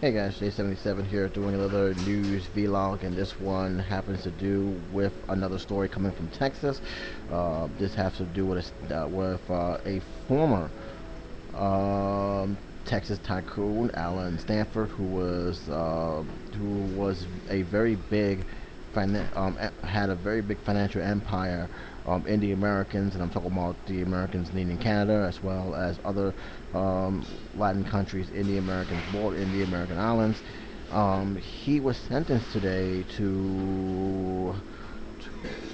Hey guys, J77 here doing another news vlog, and this one happens to do with another story coming from Texas. This has to do with a former Texas tycoon, Alan Stanford, who was a very big had a very big financial empire in the Americans, and I'm talking about the Americans in Canada as well as other Latin countries in the Americans, border in the American islands. He was sentenced today to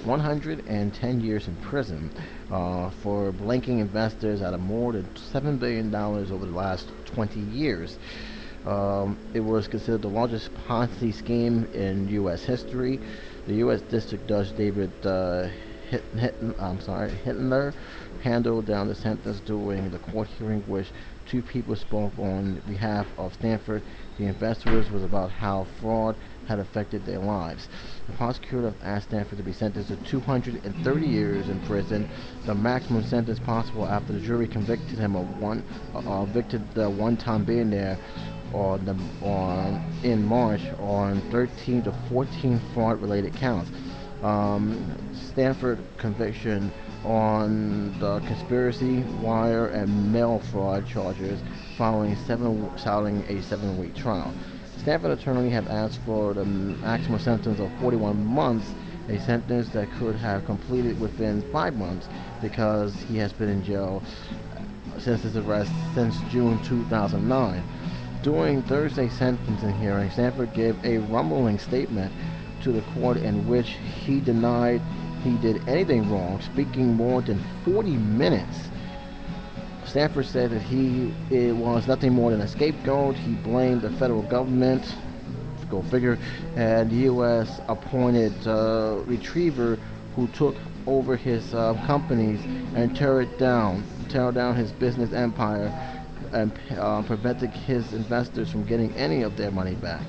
110 years in prison for blanking investors out of more than $7 billion over the last 20 years. It was considered the largest Ponzi scheme in U.S. history. The U.S. District Judge David Hittner handled down the sentence during the court hearing, which two people spoke on behalf of Stanford. The investors was about how fraud had affected their lives. The prosecutor asked Stanford to be sentenced to 230 years in prison, the maximum sentence possible after the jury convicted him of the one-time billionaire in March on 13 to 14 fraud-related counts. Stanford conviction on the conspiracy, wire, and mail fraud charges following a 7-week trial. Stanford attorney had asked for the maximum sentence of 41 months, a sentence that could have completed within 5 months because he has been in jail since his arrest since June 2009. During Thursday's sentencing hearing, Stanford gave a rumbling statement to the court in which he denied he did anything wrong, speaking more than 40 minutes. Stanford said that it was nothing more than a scapegoat. He blamed the federal government, go figure, and U.S. appointed retriever who took over his companies and tear down his business empire and prevented his investors from getting any of their money back.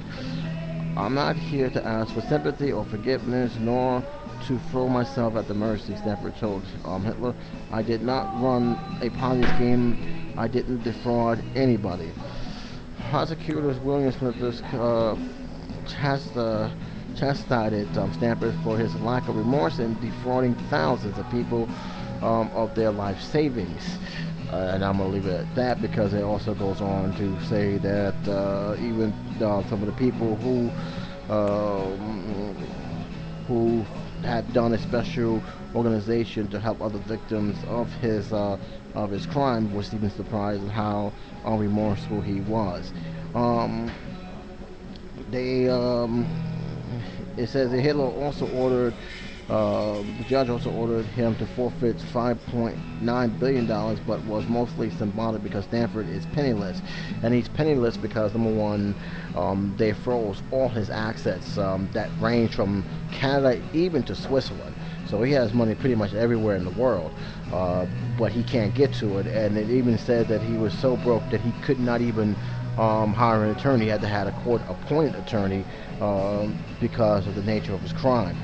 I'm not here to ask for sympathy or forgiveness, nor to throw myself at the mercy, Stanford told Hitler. I did not run a Ponzi scheme. I didn't defraud anybody. Prosecutors William Smithers chastised Stanford for his lack of remorse in defrauding thousands of people of their life savings. And I'm going to leave it at that because it also goes on to say that even some of the people who had done a special organization to help other victims of his crime was even surprised at how unremorseful he was. They It says that Hitler also ordered the judge also ordered him to forfeit $5.9 billion, but was mostly symbolic because Stanford is penniless. And he's penniless because, number one, they froze all his assets that range from Canada even to Switzerland. So he has money pretty much everywhere in the world, but he can't get to it. And it even said that he was so broke that he could not even hire an attorney. He had to have a court-appointed attorney because of the nature of his crime.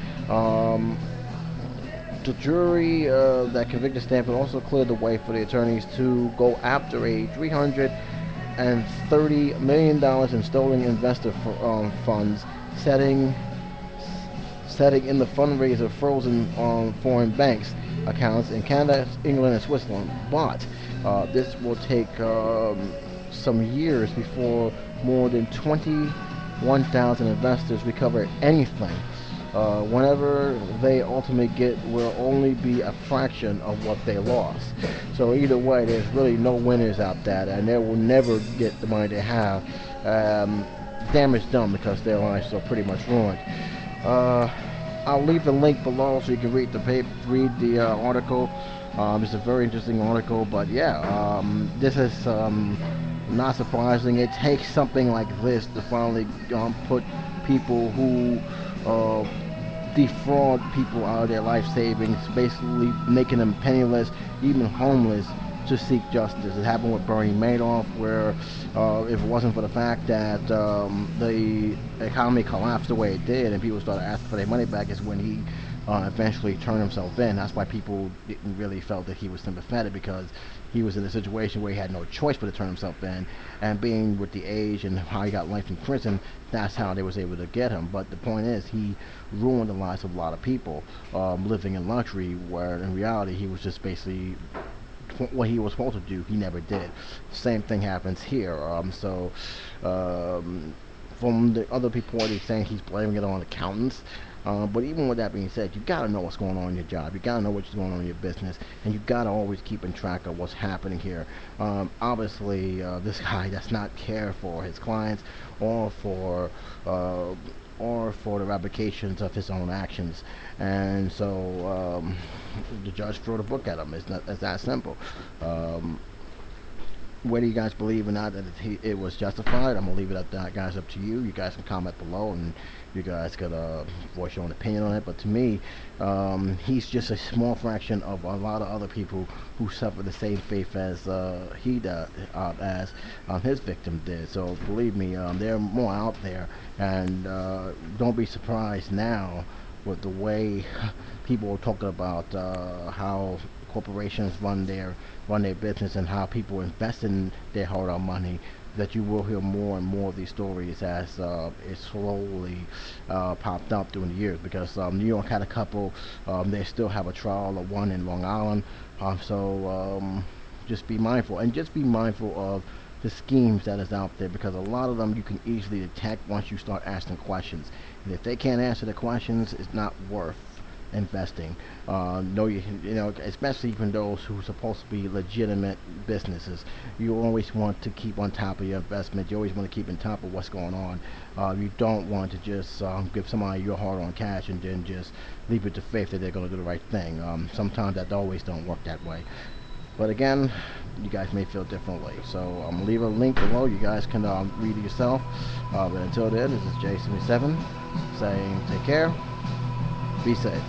The jury that convicted Stanford also cleared the way for the attorneys to go after a $330 million in stolen investor funds, setting in the fundraiser frozen foreign banks accounts in Canada, England, and Switzerland. But this will take some years before more than 21,000 investors recover anything. Whenever they ultimately get will only be a fraction of what they lost. So either way, there's really no winners out there, and they will never get the money they have. Damage done because their lives are pretty much ruined. I'll leave the link below so you can read the article. It's a very interesting article, but yeah, this is not surprising. It takes something like this to finally put people who defraud people out of their life savings, basically making them penniless, even homeless, to seek justice. It happened with Bernie Madoff, where if it wasn't for the fact that the economy collapsed the way it did and people started asking for their money back, is when he eventually turned himself in. That's why people didn't really felt that he was sympathetic, because he was in a situation where he had no choice but to turn himself in. And being with the age and how he got life in prison, that's how they was able to get him. But the point is, he ruined the lives of a lot of people, living in luxury, where in reality he was just basically what he was supposed to do, he never did. Same thing happens here. Um, from the other people, they're saying he's blaming it on accountants. But even with that being said, you gotta know what's going on in your job. You gotta know what's going on in your business, and you gotta always keep in track of what's happening here. Obviously, this guy does not care for his clients or for uh, the ramifications of his own actions, and so the judge threw the book at him. It's that simple. Um, whether you guys believe or not that it was justified, I'm gonna leave it up to guys, up to you. You guys can comment below, and you guys could voice your own opinion on it. But to me, he's just a small fraction of a lot of other people who suffer the same fate as he does, as his victim did. So believe me, there are more out there, and don't be surprised now with the way people are talking about how corporations run their business and how people invest in their hard-earned money, that you will hear more and more of these stories as it slowly popped up during the years. Because New York had a couple, they still have a trial of one in Long Island. Just be mindful, and just be mindful of the schemes that is out there, because a lot of them you can easily detect once you start asking questions. And if they can't answer the questions, it's not worth investing. Know you know, especially even those who are supposed to be legitimate businesses. You always want to keep on top of your investment. You always want to keep on top of what's going on. You don't want to just give somebody your hard-earned cash and then just leave it to faith that they're going to do the right thing. Sometimes that always don't work that way. But again, you guys may feel differently. So I'm gonna leave a link below. You guys can read it yourself. But until then, this is J77 saying take care, be safe.